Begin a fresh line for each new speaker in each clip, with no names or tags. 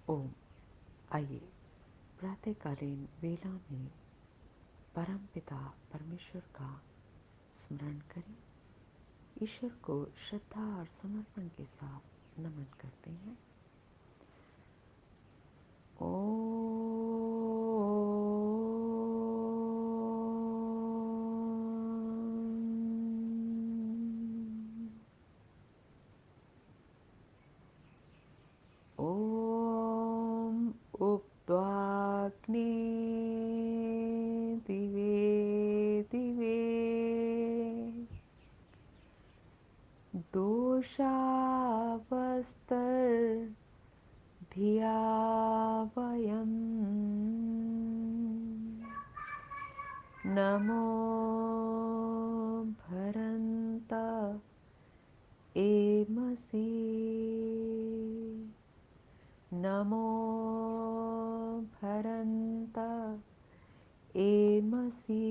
ओम। आइए प्रातःकालीन वेला में परम पिता परमेश्वर का स्मरण करें। ईश्वर को श्रद्धा और समर्पण के साथ नमन करते हैं। ओम उक्त्वाग्ने दिवे दिवे दोषावस्तर्धिया वयम् नमो भरन्त एमसि नमो भरन्त एमसि।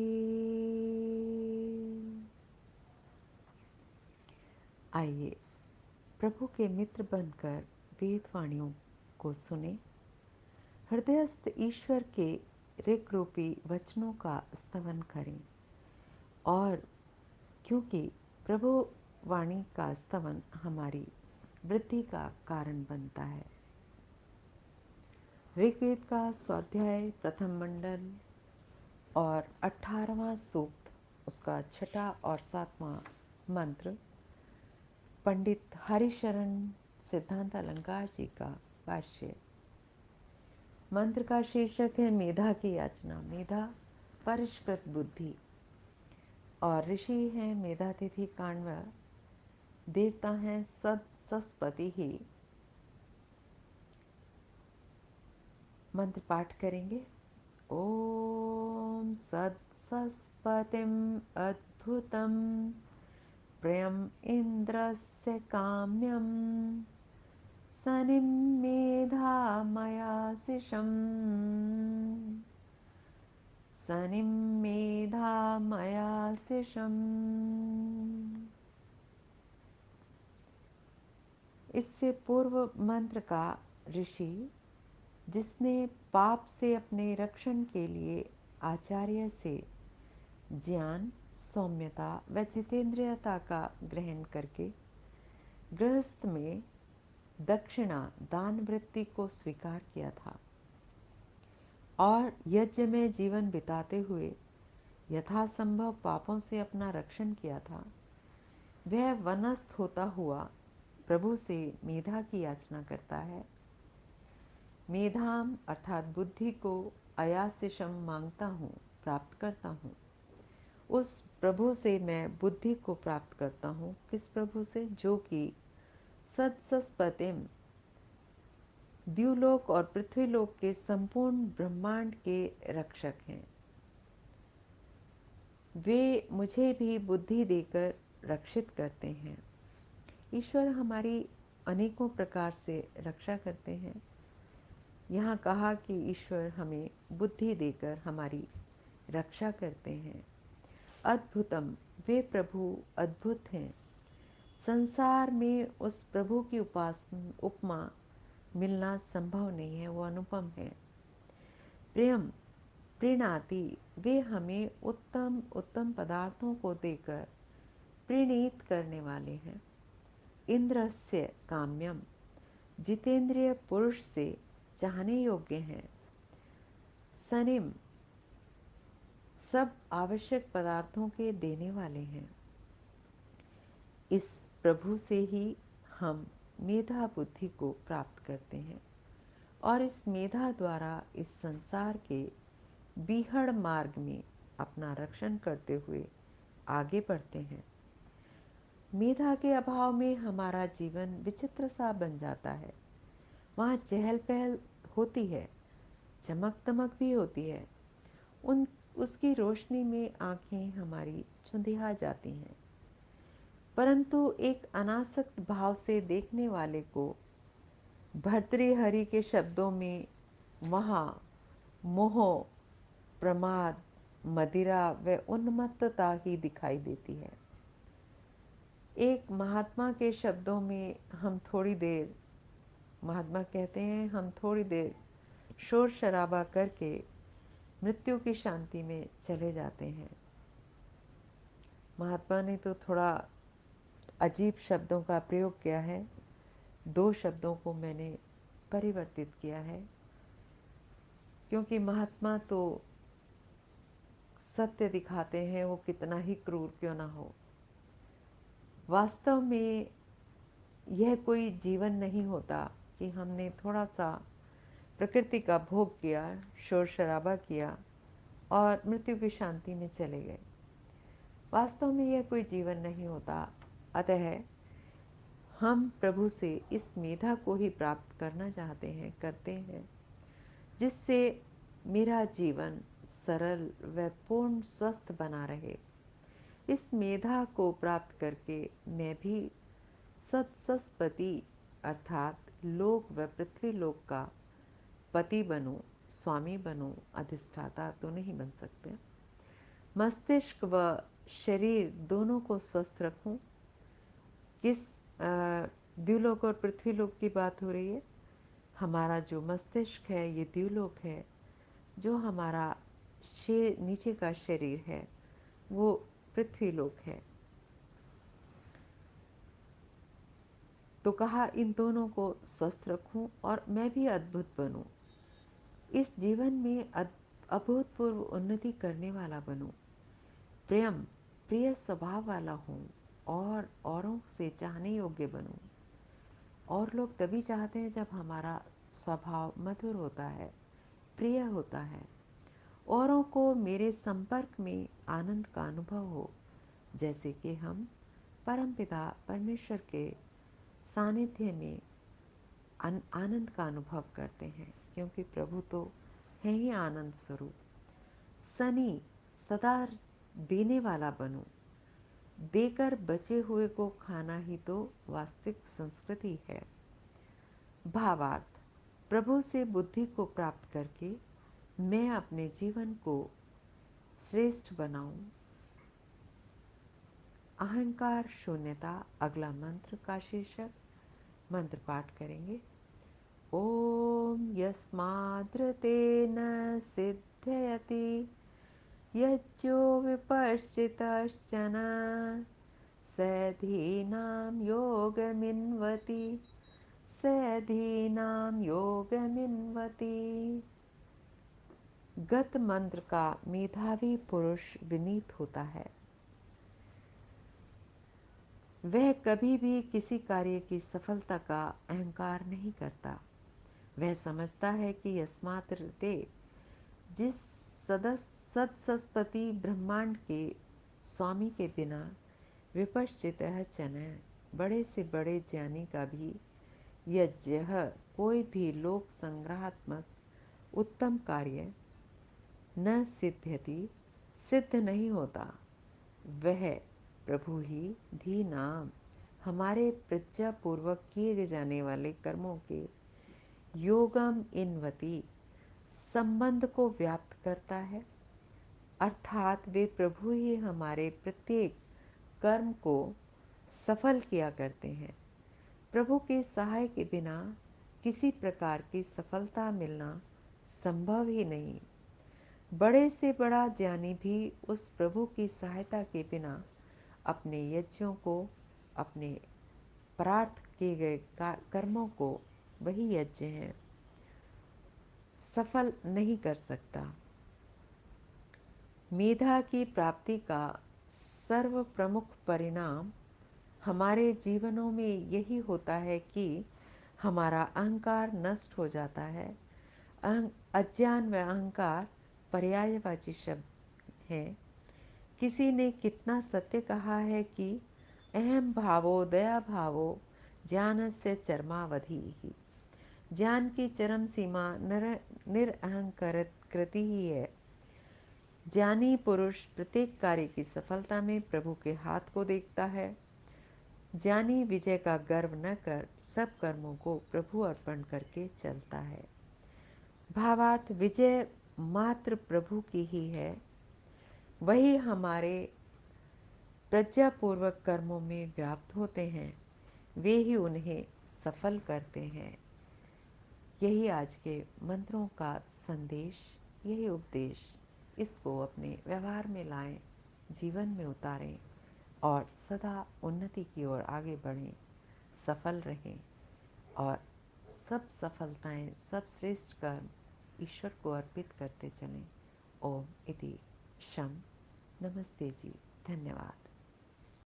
आइए प्रभु के मित्र बनकर वेदवाणियों को सुने। हृदयस्थ ईश्वर के ऋग रूपी वचनों का स्तवन करें। और क्योंकि प्रभु वाणी का स्तवन हमारी वृद्धि का कारण बनता है। ऋग्वेद का स्वाध्याय प्रथम मंडल और 18वां सूक्त, उसका 6वां और 7वां मंत्र पंडित हरिशरण सिद्धांत अलंकार जी का भाष्य। मंत्र का शीर्षक है मेधा की याचना। मेधा परिष्कृत बुद्धि और ऋषि है मेधातिथि काण्व। देवता है सत्सस्पति ही। मंत्र पाठ करेंगे। ओम सत्सस्पतिम अद्भुतम प्रियम इंद्रस्य काम्यम सनिं मेधामयाशिषम् सनिं मेधामयाशिषम्। इससे पूर्व मंत्र का ऋषि, जिसने पाप से अपने रक्षण के लिए आचार्य से ज्ञान, सौम्यता व जितेंद्रियता का ग्रहण करके गृहस्थ में दक्षिणा दान वृत्ति को स्वीकार किया था और यज्ञ में जीवन बिताते हुए यथासंभव पापों से अपना रक्षण किया था, वह वनस्थ होता हुआ प्रभु से मेधा की याचना करता है। मेधाम अर्थात बुद्धि को अयासिशम मांगता हूँ, प्राप्त करता हूँ। उस प्रभु से मैं बुद्धि को प्राप्त करता हूँ। किस प्रभु से? जो कि सत्सस्पतिम द्युलोक और पृथ्वीलोक के संपूर्ण ब्रह्मांड के रक्षक हैं। वे मुझे भी बुद्धि देकर रक्षित करते हैं। ईश्वर हमारी अनेकों प्रकार से रक्षा करते हैं। यहाँ कहा कि ईश्वर हमें बुद्धि देकर हमारी रक्षा करते हैं। अद्भुतम, वे प्रभु अद्भुत हैं। संसार में उस प्रभु की उपमा मिलना संभव नहीं है, वो अनुपम है। प्रियम, प्रीणाति, वे हमें उत्तम उत्तम पदार्थों को देकर प्रीणित करने वाले हैं। इंद्रस्य काम्यम, जितेंद्रिय पुरुष से चाहने योग्य हैं। सनिम, सब आवश्यक पदार्थों के देने वाले हैं। इस प्रभु से ही हम मेधा बुद्धि को प्राप्त करते हैं और इस मेधा द्वारा इस संसार के बीहड़ मार्ग में अपना रक्षण करते हुए आगे बढ़ते हैं। मेधा के अभाव में हमारा जीवन विचित्र सा बन जाता है। वहाँ चहल पहल होती है, चमक दमक भी होती है, उसकी रोशनी में आंखें हमारी चुंधिया जाती हैं, परंतु एक अनासक्त भाव से देखने वाले को भर्तृहरि के शब्दों में वहाँ मोह, प्रमाद, मदिरा व उन्मत्तता ही दिखाई देती है। एक महात्मा के शब्दों में हम थोड़ी देर महात्मा कहते हैं हम थोड़ी देर शोर शराबा करके मृत्यु की शांति में चले जाते हैं। महात्मा ने तो थोड़ा अजीब शब्दों का प्रयोग किया है। 2 शब्दों को मैंने परिवर्तित किया है, क्योंकि महात्मा तो सत्य दिखाते हैं, वो कितना ही क्रूर क्यों ना हो। वास्तव में यह कोई जीवन नहीं होता कि हमने थोड़ा सा प्रकृति का भोग किया, शोर शराबा किया और मृत्यु की शांति में चले गए। वास्तव में यह कोई जीवन नहीं होता। अतः हम प्रभु से इस मेधा को ही प्राप्त करना चाहते हैं, करते हैं, जिससे मेरा जीवन सरल व पूर्ण स्वस्थ बना रहे। इस मेधा को प्राप्त करके मैं भी सत्सस्पति अर्थात लोक व पृथ्वी लोक का पति बनूं, स्वामी बनूं, अधिष्ठाता तो नहीं बन सकते। मस्तिष्क व शरीर दोनों को स्वस्थ रखूं। किस द्युलोक और पृथ्वीलोक की बात हो रही है? हमारा जो मस्तिष्क है ये द्युलोक है, जो हमारा नीचे का शरीर है वो पृथ्वीलोक है। तो कहा इन दोनों को स्वस्थ रखूं और मैं भी अद्भुत बनूं, इस जीवन में अभूतपूर्व उन्नति करने वाला बनूं, प्रिय स्वभाव वाला हूं और औरों से चाहने योग्य बनूं। और लोग तभी चाहते हैं जब हमारा स्वभाव मधुर होता है, प्रिय होता है, औरों को मेरे संपर्क में आनंद का अनुभव हो, जैसे कि हम परमपिता परमेश्वर के सानिध्य में आनंद का अनुभव करते हैं, क्योंकि प्रभु तो है ही आनंद स्वरूप। सनी सदा देने वाला बनूं, देकर बचे हुए को खाना ही तो वास्तविक संस्कृति है। भावार्थ, प्रभु से बुद्धि को प्राप्त करके मैं अपने जीवन को श्रेष्ठ बनाऊं। अहंकार शून्यता अगला मंत्र का शीर्षक। मंत्र पाठ करेंगे। ओम यस्माद्रतेन सिद्ध्यति यज्जो विपश्चितश्चन सधीनां योगमिन्वति सधीनां योगमिन्वति। गत मंत्र का मेधावी पुरुष विनीत होता है। वह कभी भी किसी कार्य की सफलता का अहंकार नहीं करता। वह समझता है कि यस्मात्रते जिस सदसस्पति ब्रह्मांड के स्वामी के बिना विपश्चित चन बड़े से बड़े ज्ञानी का भी यज्ञ कोई भी लोक संग्रहात्मक उत्तम कार्य न सिद्ध्यति सिद्ध नहीं होता। वह प्रभु ही धी नाम हमारे प्रज्ञा पूर्वक किए जाने वाले कर्मों के योगम इनवती संबंध को व्याप्त करता है, अर्थात वे प्रभु ही हमारे प्रत्येक कर्म को सफल किया करते हैं। प्रभु के सहाय के बिना किसी प्रकार की सफलता मिलना संभव ही नहीं। बड़े से बड़ा ज्ञानी भी उस प्रभु की सहायता के बिना अपने यज्ञों को, अपने प्रार्थ किए गए कर्मों को, वही यज्ञ हैं, सफल नहीं कर सकता। मेधा की प्राप्ति का सर्व प्रमुख परिणाम हमारे जीवनों में यही होता है कि हमारा अहंकार नष्ट हो जाता है। अज्ञान व अहंकार पर्यायवाची शब्द है। किसी ने कितना सत्य कहा है कि अहम भावो दया भावो ज्ञान से चरमावधि ही। ज्ञान की चरम सीमा निरअहंकार कृति ही है। ज्ञानी पुरुष प्रत्येक कार्य की सफलता में प्रभु के हाथ को देखता है। ज्ञानी विजय का गर्व न कर सब कर्मों को प्रभु अर्पण करके चलता है। भावार्थ, विजय मात्र प्रभु की ही है। वही हमारे प्रज्ञापूर्वक कर्मों में व्याप्त होते हैं, वे ही उन्हें सफल करते हैं। यही आज के मंत्रों का संदेश, यही उपदेश, इसको अपने व्यवहार में लाएं, जीवन में उतारें और सदा उन्नति की ओर आगे बढ़ें, सफल रहें और सब सफलताएं, सब श्रेष्ठ कर्म ईश्वर को अर्पित करते चलें। ओम इति शम। नमस्ते जी, धन्यवाद।